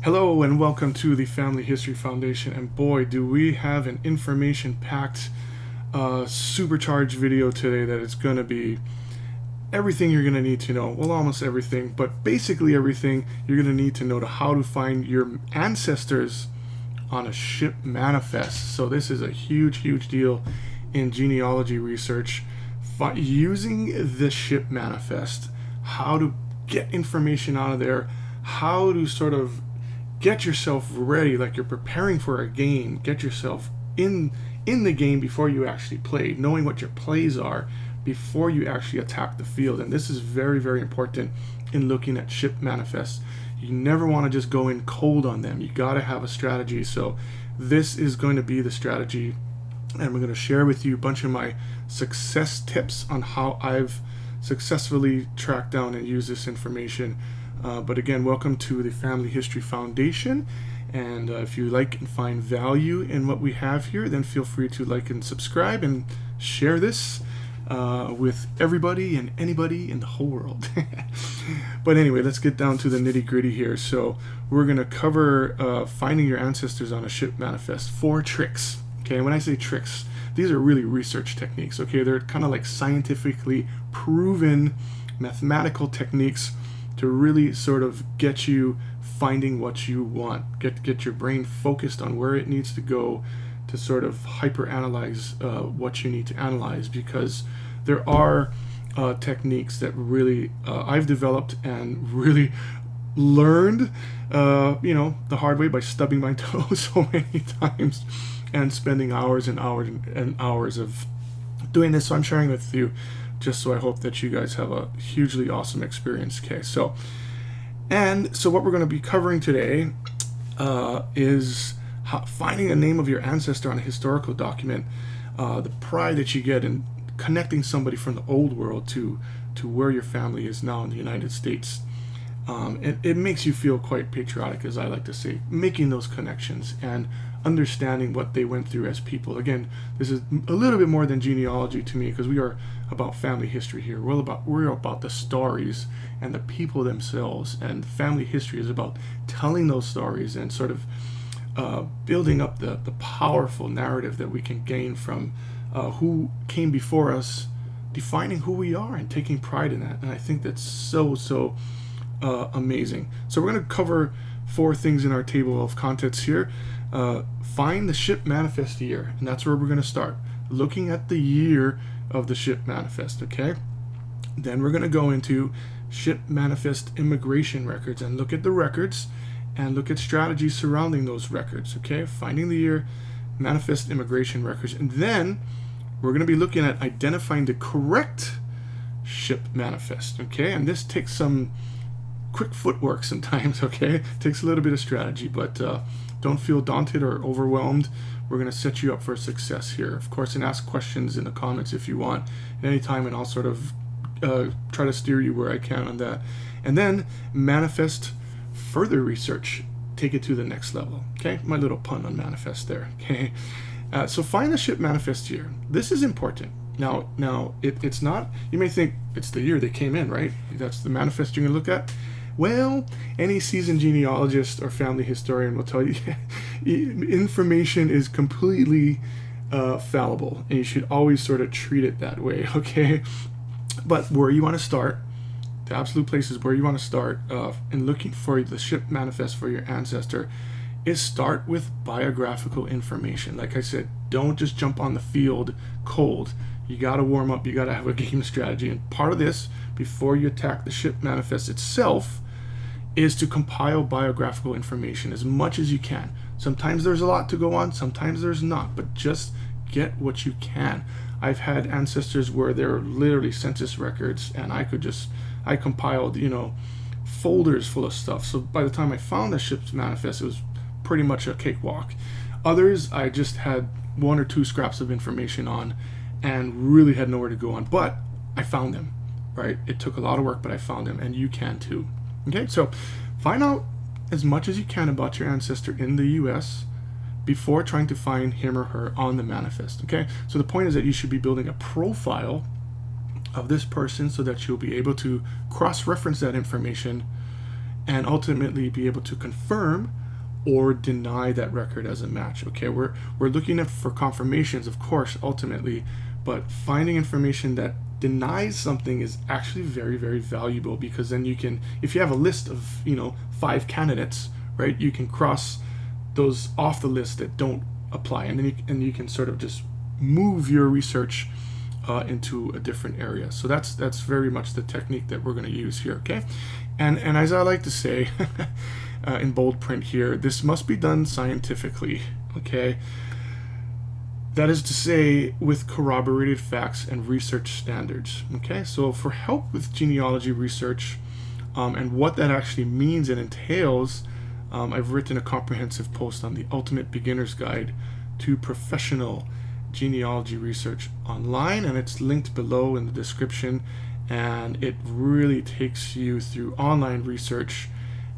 Hello and welcome to the Family History Foundation, and boy do we have an information-packed supercharged video today that is going to be everything you're going to need to know. Well, almost everything, but basically everything you're going to need to know to how to find your ancestors on a ship manifest. So this is a huge deal in genealogy research, using the ship manifest, how to get information out of there, how to sort of get yourself ready like you're preparing for a game, get yourself in the game before you actually play, knowing what your plays are before you actually attack the field. And this is very important in looking at ship manifests. You never want to just go in cold on them. You got to have a strategy. So this is going to be the strategy, and we're going to share with you a bunch of my success tips on how I've successfully tracked down and used this information. But again, welcome to the Family History Foundation, and if you like and find value in what we have here, then feel free to like and subscribe and share this with everybody and anybody in the whole world. But anyway, let's get down to the nitty-gritty here. So we're going to cover finding your ancestors on a ship manifest. 4 tricks. Okay, and when I say tricks, these are really research techniques. Okay, they're kind of like scientifically proven mathematical techniques to really sort of get you finding what you want, get your brain focused on where it needs to go to sort of hyper analyze what you need to analyze, because there are techniques that really I've developed and really learned the hard way by stubbing my toe so many times and spending hours and hours of doing this. So I'm sharing with you just so I hope that you guys have a hugely awesome experience. Okay, so what we're going to be covering today is finding the name of your ancestor on a historical document, the pride that you get in connecting somebody from the old world to where your family is now in the United States. It makes you feel quite patriotic, as I like to say, making those connections and understanding what they went through as people. Again, this is a little bit more than genealogy to me, because we are about family history here. We're about the stories and the people themselves, and family history is about telling those stories and sort of building up the powerful narrative that we can gain from who came before us, defining who we are and taking pride in that. And I think that's so amazing. So we're going to cover 4 things in our table of contents here. Find the ship manifest year, and that's where we're going to start, looking at the year of the ship manifest. Okay, then we're going to go into ship manifest immigration records and look at the records and look at strategies surrounding those records. Okay, finding the year, manifest immigration records, and then we're going to be looking at identifying the correct ship manifest. Okay, and this takes some quick footwork sometimes. Okay, it takes a little bit of strategy, but don't feel daunted or overwhelmed. We're going to set you up for success here, of course, and ask questions in the comments if you want at any time, and I'll sort of try to steer you where I can on that. And then manifest further research, take it to the next level. Okay, my little pun on manifest there. Okay, so find the ship manifest year. This is important. Now it's not, you may think it's the year they came in, right? That's the manifest you're going to look at. Well, any seasoned genealogist or family historian will tell you information is completely fallible, and you should always sort of treat it that way. Okay, but where you want to start, the absolute places where you want to start in looking for the ship manifest for your ancestor, is start with biographical information. Like I said, don't just jump on the field cold. You got to warm up. You got to have a game strategy. And part of this, before you attack the ship manifest itself, is to compile biographical information as much as you can. Sometimes there's a lot to go on, sometimes there's not, but just get what you can. I've had ancestors where they're literally census records, and I compiled, folders full of stuff. So by the time I found the ship's manifest, it was pretty much a cakewalk. Others, I just had 1 or 2 scraps of information on and really had nowhere to go on, but I found them, right? It took a lot of work, but I found them, and you can too. Okay, so find out as much as you can about your ancestor in the U.S. before trying to find him or her on the manifest. Okay, so the point is that you should be building a profile of this person so that you'll be able to cross-reference that information and ultimately be able to confirm or deny that record as a match. Okay, we're looking for confirmations, of course, ultimately, but finding information that denies something is actually very, very valuable, because then you can, if you have a list of 5 candidates, right, you can cross those off the list that don't apply, and then you can sort of just move your research into a different area. So that's very much the technique that we're going to use here. Okay, and as I like to say in bold print here, this must be done scientifically. Okay, that is to say, with corroborated facts and research standards. Okay, so for help with genealogy research and what that actually means and entails, I've written a comprehensive post on the Ultimate Beginner's Guide to Professional Genealogy Research online, and it's linked below in the description, and it really takes you through online research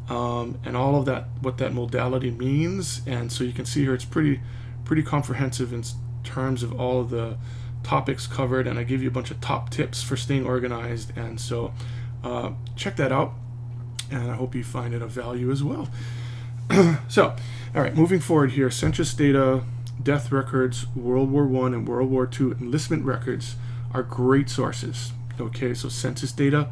and all of that, what that modality means. And so you can see here it's pretty comprehensive in terms of all of the topics covered, and I give you a bunch of top tips for staying organized. And so check that out, and I hope you find it of value as well. So, all right, moving forward here, census data, death records, World War I and World War II enlistment records are great sources. Okay, so census data,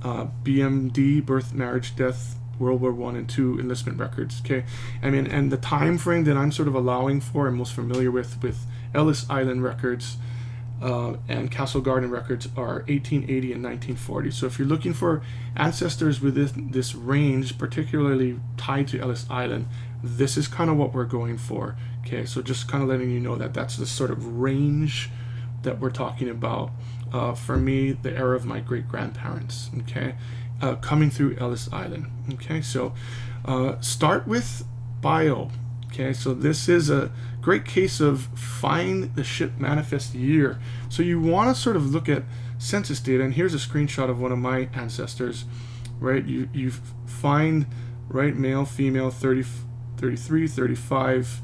BMD, birth, marriage, death, World War I and II enlistment records. Okay, I mean, and the time frame that I'm sort of allowing for and most familiar with Ellis Island records and Castle Garden records are 1880 and 1940. So if you're looking for ancestors within this range, particularly tied to Ellis Island, this is kind of what we're going for. Okay, so just kind of letting you know that that's the sort of range that we're talking about. For me, the era of my great-grandparents, okay, coming through Ellis Island. Okay, so start with bio. Okay, so this is a great case of find the ship manifest year. So you want to sort of look at census data, and here's a screenshot of one of my ancestors, right? You find, right, male, female, 30, 33, 35,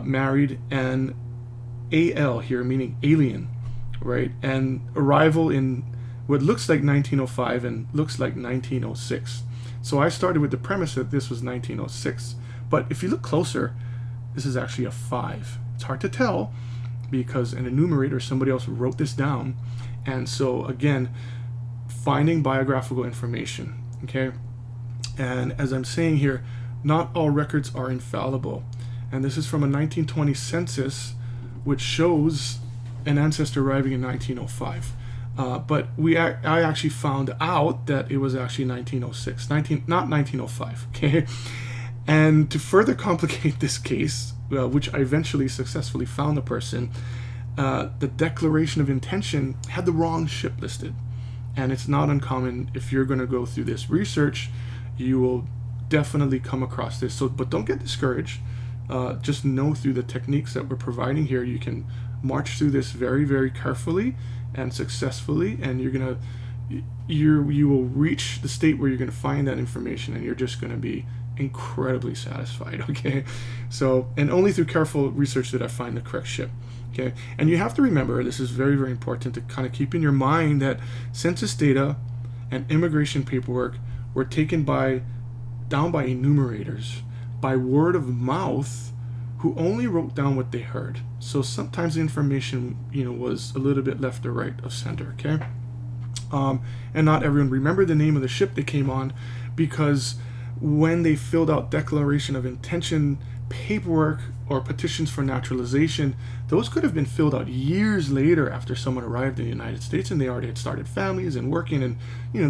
married, and AL here, meaning alien, right? And arrival in what looks like 1905 and looks like 1906. So I started with the premise that this was 1906. But if you look closer, this is actually a 5. It's hard to tell because an enumerator, somebody else wrote this down. And so again, finding biographical information, okay? And as I'm saying here, not all records are infallible. And this is from a 1920 census, which shows an ancestor arriving in 1905. But I actually found out that it was actually 1906, not 1905, okay? And to further complicate this case, which I eventually successfully found the person, the declaration of intention had the wrong ship listed. And it's not uncommon if you're going to go through this research, you will definitely come across this. So, but don't get discouraged. Just know through the techniques that we're providing here, you can march through this very, very carefully and successfully, and you will reach the state where you're going to find that information, and you're just going to be incredibly satisfied. Okay, so, and only through careful research did I find the correct ship. Okay, and you have to remember, this is very, very important to kind of keep in your mind, that census data and immigration paperwork were taken down by enumerators, by word of mouth, who only wrote down what they heard. So sometimes the information, was a little bit left or right of center. Okay, and not everyone remembered the name of the ship they came on, because when they filled out declaration of intention paperwork or petitions for naturalization, those could have been filled out years later after someone arrived in the United States and they already had started families and working, and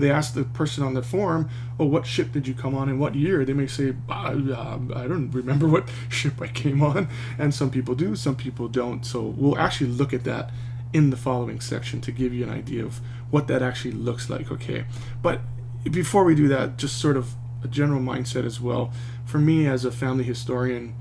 they asked the person on the form, oh, what ship did you come on in what year? They may say, I don't remember what ship I came on, and some people do, some people don't. So we'll actually look at that in the following section to give you an idea of what that actually looks like. Okay, but before we do that, just sort of a general mindset as well. For me as a family historian,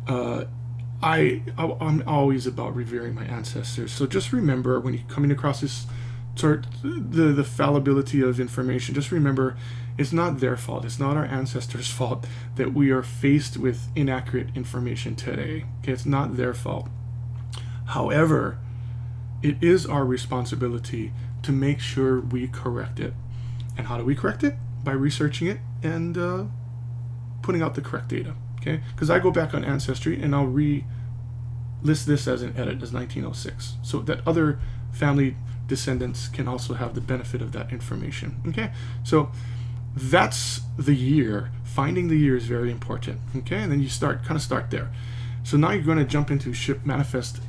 I'm always about revering my ancestors. So just remember, when you're coming across this the fallibility of information, just remember it's not their fault. It's not our ancestors' fault that we are faced with inaccurate information today. Okay, it's not their fault. However, it is our responsibility to make sure we correct it. And how do we correct it? By researching it and putting out the correct data. Okay, because I go back on Ancestry and I'll list this as an edit as 1906, so that other family descendants can also have the benefit of that information. Okay, so that's the year. Finding the year is very important. Okay, and then you start there. So now you're going to jump into ship manifest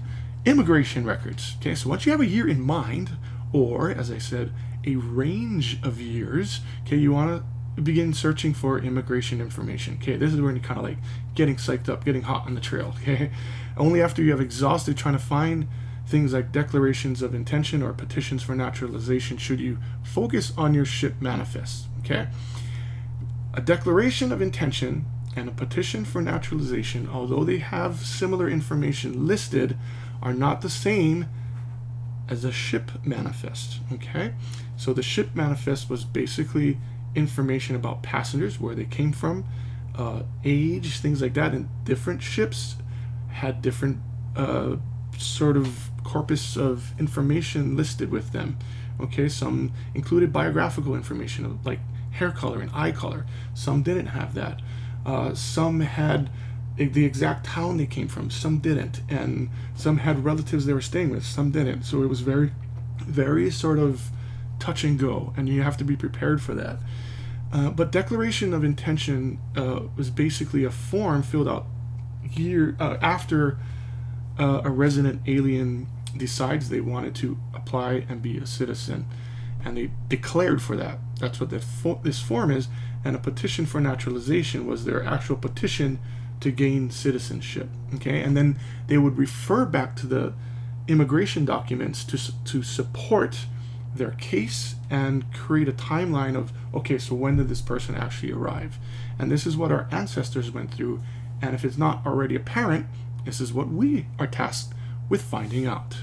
immigration records. Okay, so once you have a year in mind, or as I said, a range of years, okay, you want to begin searching for immigration information. Okay, this is when you're kind of like getting psyched up, getting hot on the trail. Okay, only after you have exhausted trying to find things like declarations of intention or petitions for naturalization should you focus on your ship manifest. Okay, a declaration of intention and a petition for naturalization, although they have similar information listed, are not the same as a ship manifest. Okay, so the ship manifest was basically information about passengers, where they came from, age, things like that, and different ships had different sort of corpus of information listed with them. Okay, some included biographical information like hair color and eye color. Some didn't have that. Some had the exact town they came from, some didn't, and some had relatives they were staying with, some didn't. So it was very, very sort of touch and go, and you have to be prepared for that. But declaration of intention was basically a form filled out after a resident alien decides they wanted to apply and be a citizen, and they declared for that. That's what this form is. And a petition for naturalization was their actual petition to gain citizenship. Okay, and then they would refer back to the immigration documents to support their case and create a timeline of, okay, so when did this person actually arrive? And this is what our ancestors went through, and if it's not already apparent, this is what we are tasked with finding out.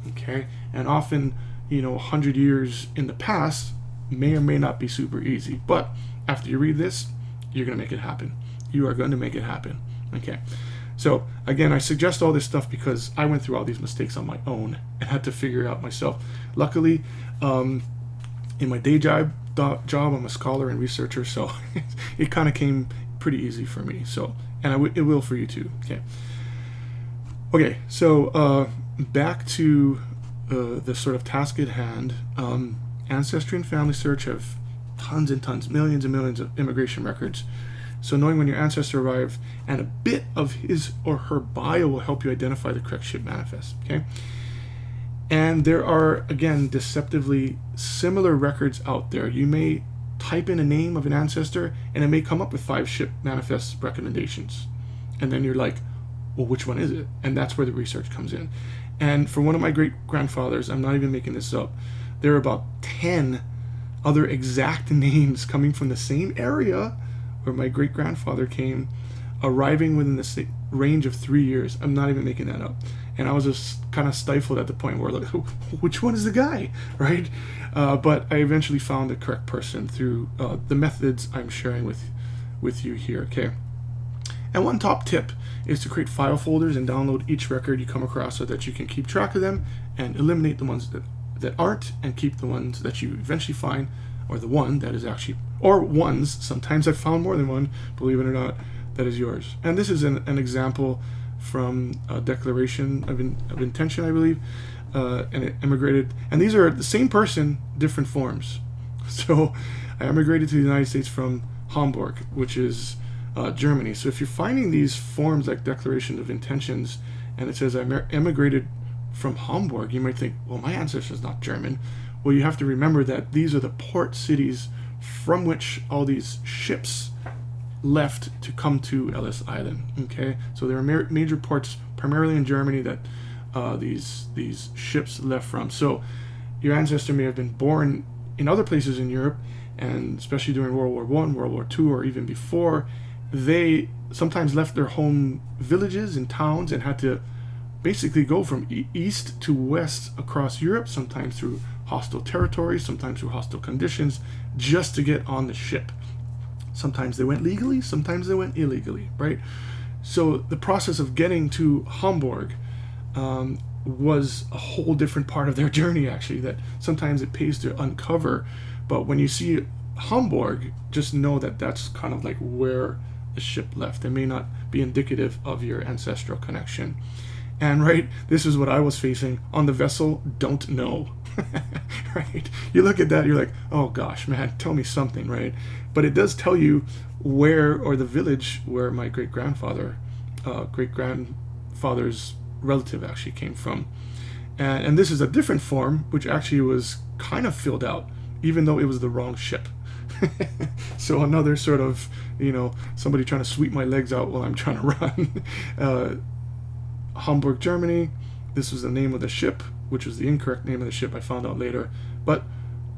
Okay, and often, 100 years in the past may or may not be super easy, but after you read this, you're going to make it happen. You are going to make it happen. Okay, so again, I suggest all this stuff because I went through all these mistakes on my own and had to figure it out myself. Luckily, in my day job, I'm a scholar and researcher, so it kind of came pretty easy for me. So, and it will for you too. Okay, so back to the sort of task at hand. Ancestry and Family Search have tons and tons, millions and millions of immigration records. So knowing when your ancestor arrived and a bit of his or her bio will help you identify the correct ship manifest. Okay, and there are, again, deceptively similar records out there. You may type in a name of an ancestor and it may come up with 5 ship manifest recommendations, and then you're like, well, which one is it? And that's where the research comes in. And for one of my great grandfathers, I'm not even making this up, there are about 10 other exact names coming from the same area where my great grandfather came, arriving within the range of 3 years. I'm not even making that up. And I was just kind of stifled at the point where, like, which one is the guy, right? But I eventually found the correct person through the methods I'm sharing with you here. Okay. And one top tip is to create file folders and download each record you come across so that you can keep track of them and eliminate the ones that aren't, and keep the ones that you eventually find, or the one that is actually, or ones, sometimes I've found more than one, believe it or not, that is yours. And this is an example from a declaration of intention, I believe, and it immigrated, and these are the same person, different forms. So I immigrated to the United States from Hamburg, which is Germany. So if you're finding these forms like declaration of intentions and it says I immigrated from Hamburg, you might think, well, my ancestor's not German. Well, you have to remember that these are the port cities from which all these ships left to come to Ellis Island. Okay, so there are major ports primarily in Germany that these ships left from. So your ancestor may have been born in other places in Europe, and especially during World War I, World War II, or even before, they sometimes left their home villages and towns and had to basically go from east to west across Europe, sometimes through hostile territories, sometimes through hostile conditions, just to get on the ship. Sometimes they went legally, sometimes they went illegally, right? So the process of getting to Hamburg was a whole different part of their journey, actually, that sometimes it pays to uncover. But when you see Hamburg, just know that that's kind of like where the ship left. It may not be indicative of your ancestral connection. And right, this is what I was facing on the vessel. Don't know. Right? You look at that, you're like, oh gosh, man, tell me something, right? But it does tell you where, or the village where my great grandfather's relative actually came from. And this is a different form, which actually was kind of filled out, even though it was the wrong ship. So another sort of, somebody trying to sweep my legs out while I'm trying to run. Hamburg, Germany. This was the name of the ship, which was the incorrect name of the ship, I found out later. But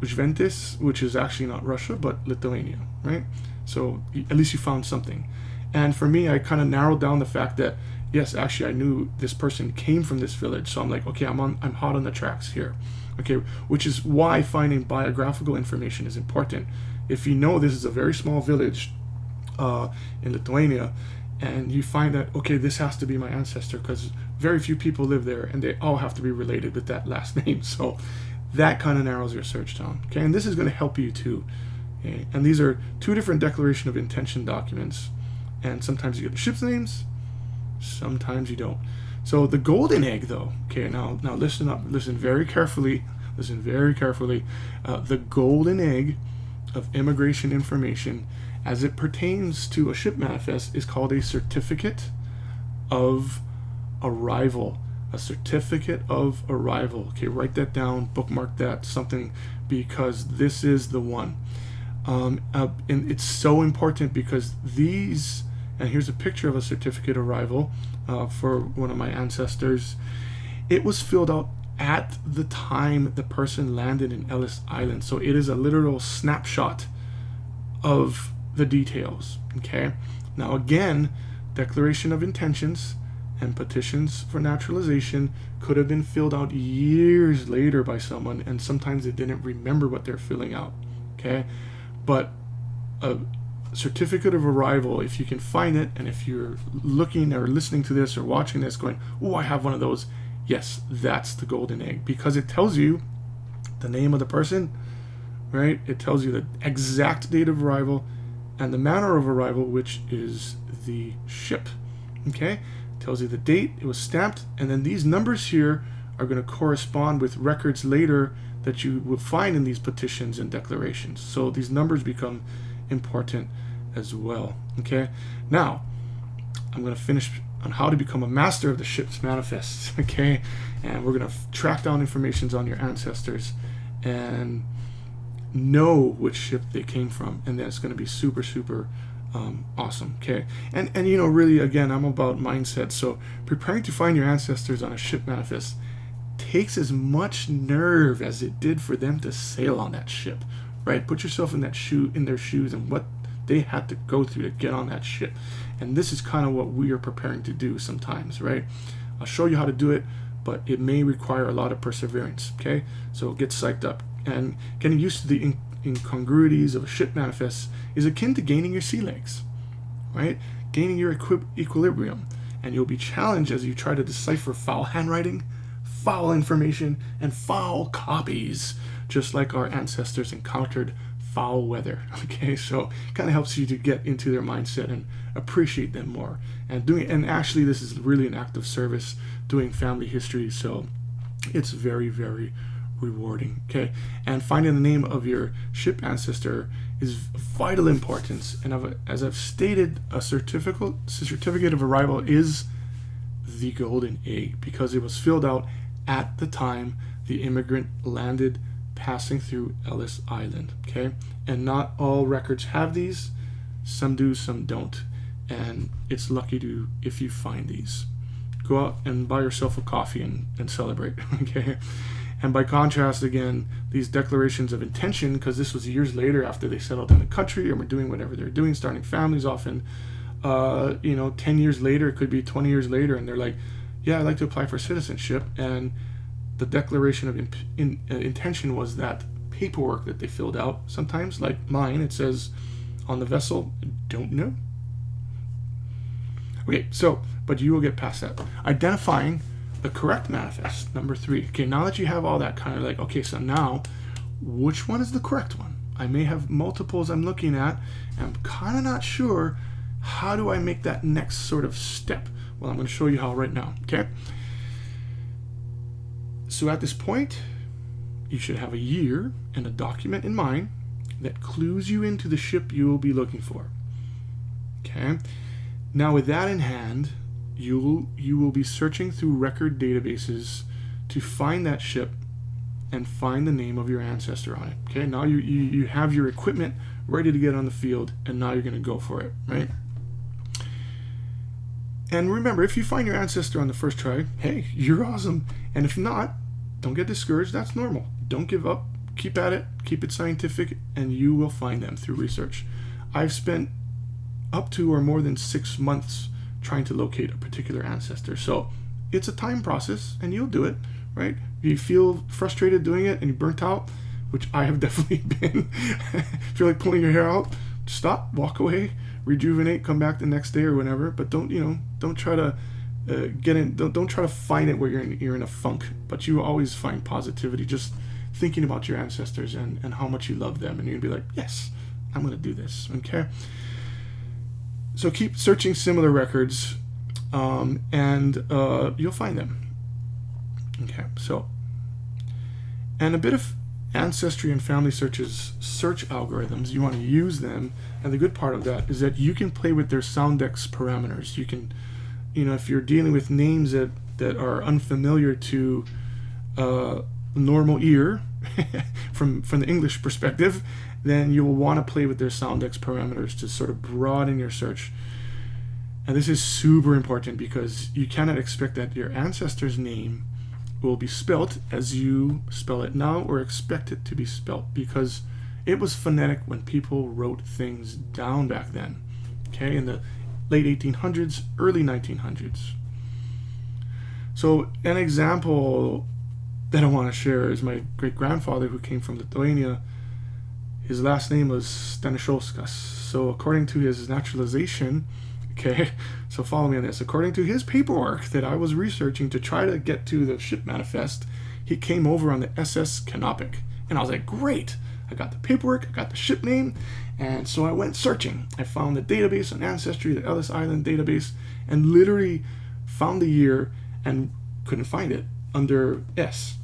Juventus, which is actually not Russia, but Lithuania, right? So at least you found something. And for me, I kind of narrowed down the fact that, yes, actually I knew this person came from this village. So I'm like, okay, I'm hot on the tracks here. Okay, which is why finding biographical information is important. If you know this is a very small village in Lithuania, and you find that, okay, this has to be my ancestor, because very few people live there, and they all have to be related with that last name. So that kind of narrows your search down. Okay, and this is going to help you too. Okay? And these are two different declaration of intention documents, and sometimes you get the ship's names, sometimes you don't. So the golden egg, though. Okay, now listen up, listen very carefully. The golden egg of immigration information, as it pertains to a ship manifest, is called a certificate of arrival. A certificate of arrival. Okay, write that down, bookmark that, something, because this is the one. And it's so important because these, and here's a picture of a certificate of arrival for one of my ancestors. It was filled out at the time the person landed in Ellis Island. So it is a literal snapshot of the details. Okay, now again, declaration of intentions and petitions for naturalization could have been filled out years later by someone, and sometimes they didn't remember what they're filling out. Okay, but a certificate of arrival, if you can find it, and if you're looking or listening to this or watching this going, oh, I have one of those, yes, that's the golden egg, because it tells you the name of the person, right? It tells you the exact date of arrival and the manner of arrival, which is the ship. Okay, it tells you the date, it was stamped, and then these numbers here are going to correspond with records later that you will find in these petitions and declarations. So these numbers become important as well. Okay, now I'm going to finish on how to become a master of the ship's manifests. Okay, and we're going to track down information on your ancestors and know which ship they came from, and that's going to be super awesome. Okay, and really, again, I'm about mindset. So preparing to find your ancestors on a ship manifest takes as much nerve as it did for them to sail on that ship, right? Put yourself in their shoes and what they had to go through to get on that ship. And this is kind of what we are preparing to do sometimes, right? I'll show you how to do it, but it may require a lot of perseverance. Okay, so get psyched up. And getting used to the incongruities of a ship manifest is akin to gaining your sea legs, right? Gaining your equilibrium. And you'll be challenged as you try to decipher foul handwriting, foul information, and foul copies, just like our ancestors encountered foul weather. Okay, so it kind of helps you to get into their mindset and appreciate them more. And actually, this is really an act of service, doing family history, so it's very rewarding. Okay, and finding the name of your ship ancestor is vital importance, and as I've stated, a certificate of arrival is the golden egg, because it was filled out at the time the immigrant landed, passing through Ellis Island. Okay, and not all records have these. Some do, some don't, and it's lucky to if you find these. Go out and buy yourself a coffee and celebrate. Okay. And by contrast, again, these declarations of intention, because this was years later after they settled in the country or were doing whatever they're doing, starting families often, 10 years later, it could be 20 years later, and they're like, yeah, I'd like to apply for citizenship. And the declaration of intention was that paperwork that they filled out. Sometimes, like mine, it says on the vessel, don't know. Okay, so, but you will get past that. Identifying the correct manifest, number 3. Okay, now that you have all that, kind of like, okay, so now which one is the correct one? I may have multiples I'm looking at, and I'm kind of not sure, how do I make that next sort of step? Well, I'm going to show you how right now, okay? So at this point, you should have a year and a document in mind that clues you into the ship you will be looking for. Okay? Now with that in hand, you will be searching through record databases to find that ship and find the name of your ancestor on it. Okay? Now you have your equipment ready to get on the field, and now you're going to go for it, right? And remember, if you find your ancestor on the first try, hey, you're awesome. And if not, don't get discouraged. That's normal. Don't give up. Keep at it. Keep it scientific, and you will find them through research. I've spent up to or more than 6 months trying to locate a particular ancestor. So it's a time process, and you'll do it, right? If you feel frustrated doing it and you're burnt out, which I have definitely been, feel like pulling your hair out, stop, walk away, rejuvenate, come back the next day or whenever. But don't try to don't try to find it where you're in a funk. But you always find positivity just thinking about your ancestors and how much you love them, and you'll be like, yes, I'm going to do this. Okay. So keep searching similar records, and you'll find them. Okay. So, and a bit of ancestry and family search algorithms, you want to use them, and the good part of that is that you can play with their soundex parameters. You can, if you're dealing with names that are unfamiliar to normal ear from the English perspective, then you will want to play with their soundex parameters to sort of broaden your search. And this is super important because you cannot expect that your ancestor's name will be spelt as you spell it now or expect it to be spelt, because it was phonetic when people wrote things down back then, okay, in the late 1800s, early 1900s. So an example that I want to share is my great-grandfather, who came from Lithuania. His last name was Stanisłauskas. So according to his naturalization, okay, so follow me on this. According to his paperwork that I was researching to try to get to the ship manifest, he came over on the SS Canopy. And I was like, great, I got the paperwork, I got the ship name, and so I went searching. I found the database on Ancestry, the Ellis Island database, and literally found the year and couldn't find it under S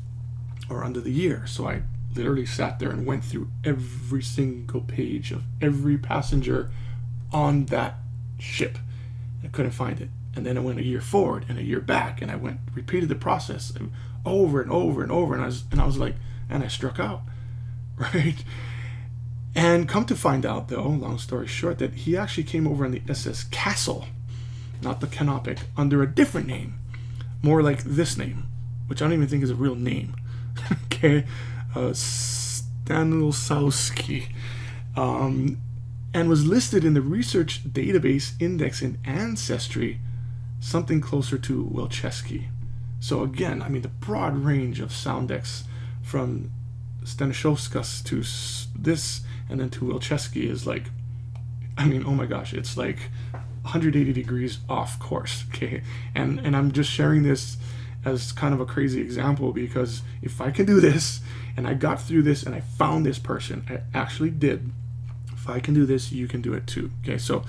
or under the year. So I literally sat there and went through every single page of every passenger on that ship. I couldn't find it. And then I went a year forward and a year back, and I repeated the process over and over and over, and I was like, and I struck out, right? And come to find out, though, long story short, that he actually came over on the SS Castle, not the Canopy, under a different name, more like this name, which I don't even think is a real name. Okay, Stanisławski, and was listed in the research database index in Ancestry, something closer to Wilczewski. So again, I mean, the broad range of soundex from Stanisłauskas to this and then to Wilczewski is like, I mean, oh my gosh, it's like 180 degrees off course, okay? And I'm just sharing this as kind of a crazy example, because if I can do this, and I got through this, and I found this person, I actually did. If I can do this, you can do it too, okay? So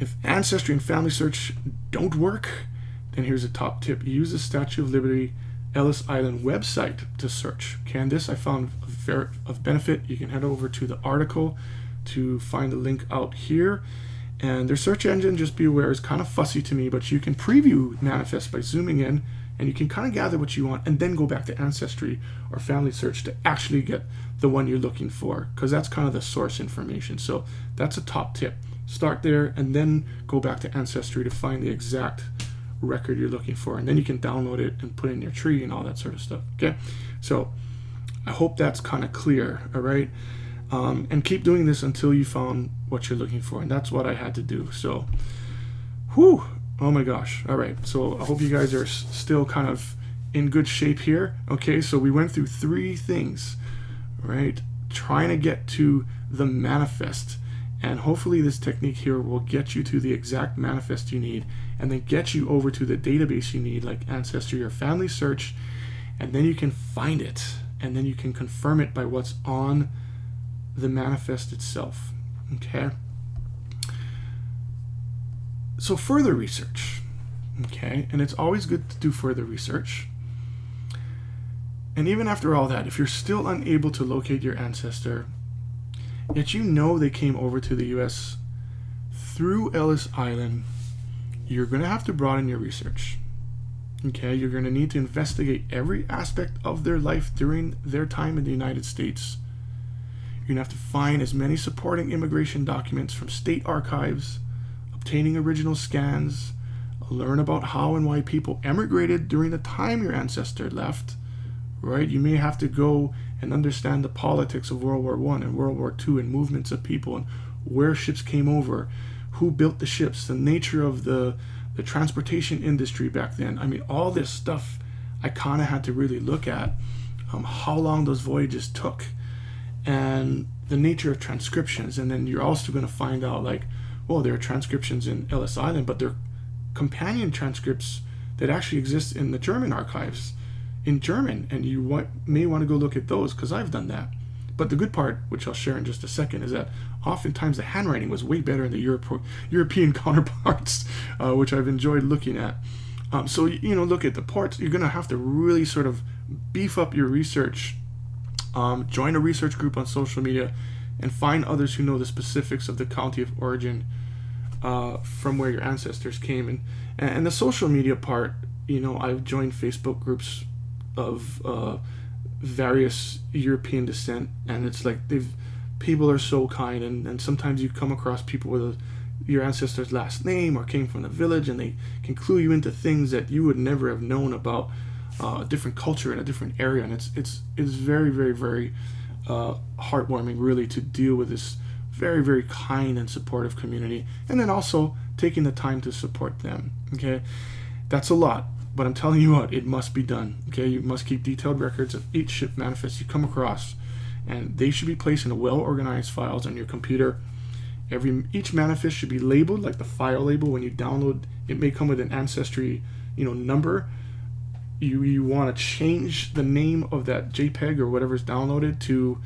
if Ancestry and Family Search don't work, then here's a top tip. Use the Statue of Liberty Ellis Island website to search. Okay, and this I found of benefit. You can head over to the article to find the link out here. And their search engine, just be aware, is kind of fussy to me, but you can preview Manifest by zooming in, and you can kind of gather what you want, and then go back to Ancestry or Family Search to actually get the one you're looking for, because that's kind of the source information. So that's a top tip. Start there, and then go back to Ancestry to find the exact record you're looking for, and then you can download it and put it in your tree and all that sort of stuff. Okay, so I hope that's kind of clear. All right, and keep doing this until you found what you're looking for, and that's what I had to do. So, whew, oh my gosh. All right, so I hope you guys are still kind of in good shape here. Okay, so we went through 3 things, right? Trying to get to the manifest, and hopefully this technique here will get you to the exact manifest you need, and then get you over to the database you need, like Ancestry or Family Search, and then you can find it, and then you can confirm it by what's on the manifest itself. Okay? So further research. Okay? And it's always good to do further research. And even after all that, if you're still unable to locate your ancestor, yet you know they came over to the U.S. through Ellis Island, you're going to have to broaden your research. Okay, you're going to need to investigate every aspect of their life during their time in the United States. You're going to have to find as many supporting immigration documents from state archives, obtaining original scans, learn about how and why people emigrated during the time your ancestor left, right? You may have to go and understand the politics of World War I and World War II and movements of people and where ships came over, who built the ships, the nature of the transportation industry back then. I mean, all this stuff I kind of had to really look at, how long those voyages took and the nature of transcriptions. And then you're also going to find out, like, well, there are transcriptions in Ellis Island, but there are companion transcripts that actually exist in the German archives in German, and you may want to go look at those, because I've done that. But the good part, which I'll share in just a second, is that oftentimes the handwriting was way better in the European counterparts, which I've enjoyed looking at. So, look at the ports. You're going to have to really sort of beef up your research, join a research group on social media, and find others who know the specifics of the county of origin from where your ancestors came. And the social media part, I've joined Facebook groups of various European descent, and it's like people are so kind, and sometimes you come across people with your ancestor's last name or came from the village, and they can clue you into things that you would never have known about a different culture in a different area. And it's very, very, very heartwarming, really, to deal with this very, very kind and supportive community, and then also taking the time to support them. Okay, that's a lot, but I'm telling you what, it must be done. Okay, you must keep detailed records of each ship manifest you come across, and they should be placed in a well-organized files on your computer. Each manifest should be labeled like the file label when you download. It may come with an ancestry, number. You want to change the name of that JPEG or whatever's downloaded to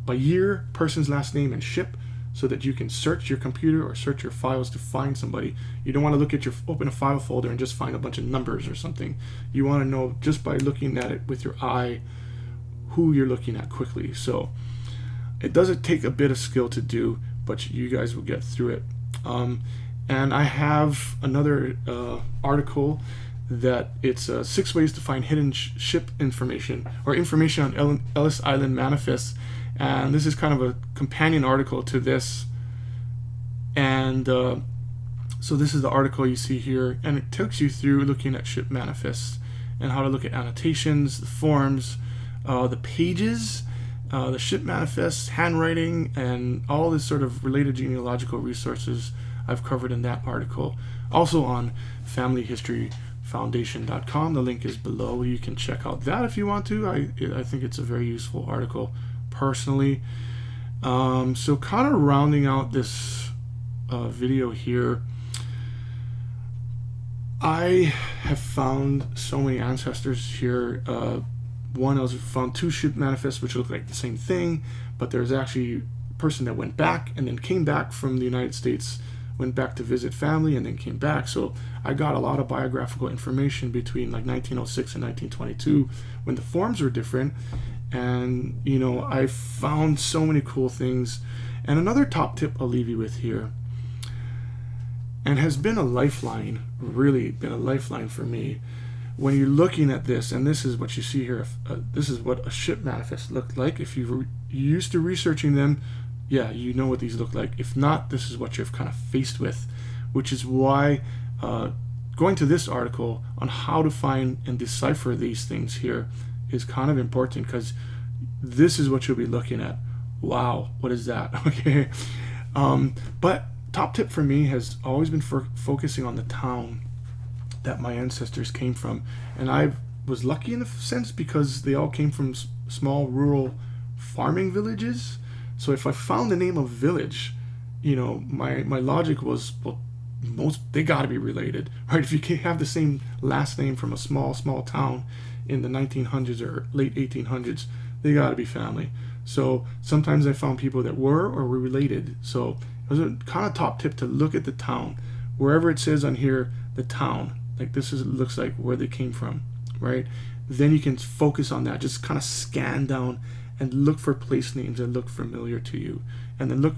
by year, person's last name, and ship, so that you can search your computer or search your files to find somebody. You don't want to look at open a file folder and just find a bunch of numbers or something. You want to know, just by looking at it with your eye, who you're looking at quickly. So it doesn't take a bit of skill to do, but you guys will get through it. And I have another article that it's 6 ways to find hidden ship information, or information on Ellis Island manifests. And this is kind of a companion article to this. And so this is the article you see here, and it takes you through looking at ship manifests and how to look at annotations, the forms, the pages, the ship manifests, handwriting, and all this sort of related genealogical resources I've covered in that article. Also on familyhistoryfoundation.com. The link is below. You can check out that if you want to. I think it's a very useful article personally. So kind of rounding out this video here, I have found so many ancestors here. One, I found 2 ship manifests which look like the same thing, but there's actually a person that went back and then came back from the United States, went back to visit family, and then came back. So I got a lot of biographical information between like 1906 and 1922 when the forms were different. And I found so many cool things. And another top tip I'll leave you with here, and has been a lifeline, really been a lifeline for me, when you're looking at this, and this is what you see here, this is what a ship manifest looked like. If you're used to researching them, yeah, you know what these look like. If not, this is what you're kind of faced with, which is why going to this article on how to find and decipher these things here is kind of important, because this is what you'll be looking at. Wow, what is that? Okay. But top tip for me has always been focusing on the town that my ancestors came from. And I was lucky in a sense, because they all came from small rural farming villages. So if I found the name of village, my logic was, well, they got to be related, right? If you can't have the same last name from a small town in the 1900s or late 1800s, they got to be family. So sometimes I found people that were or were related. So it was a kind of top tip to look at the town. Wherever it says on here, the town, like this is, looks like where they came from, right? Then you can focus on that. Just kind of scan down and look for place names that look familiar to you. And then look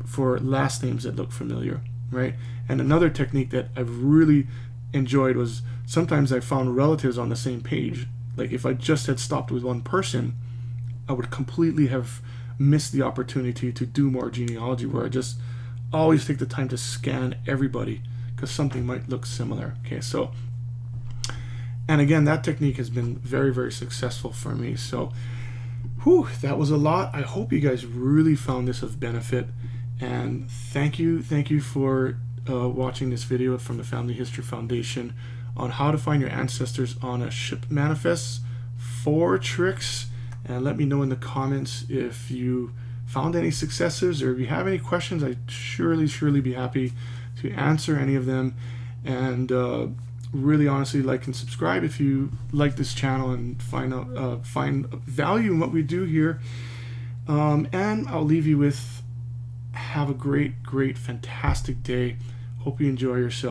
for last names that look familiar, right? And another technique that I've really enjoyed was sometimes I found relatives on the same page. Like if I just had stopped with one person, I would completely have missed the opportunity to do more genealogy, where I just always take the time to scan everybody because something might look similar. Okay, so, and again, that technique has been very, very successful for me. So, whew, that was a lot. I hope you guys really found this of benefit, and thank you for watching this video from the Family History Foundation on how to find your ancestors on a ship manifest. 4 tricks. And let me know in the comments if you found any successes, or if you have any questions. I'd surely be happy to answer any of them. And really honestly, like and subscribe if you like this channel and find value in what we do here. And I'll leave you with, have a great fantastic day. Hope you enjoy yourself.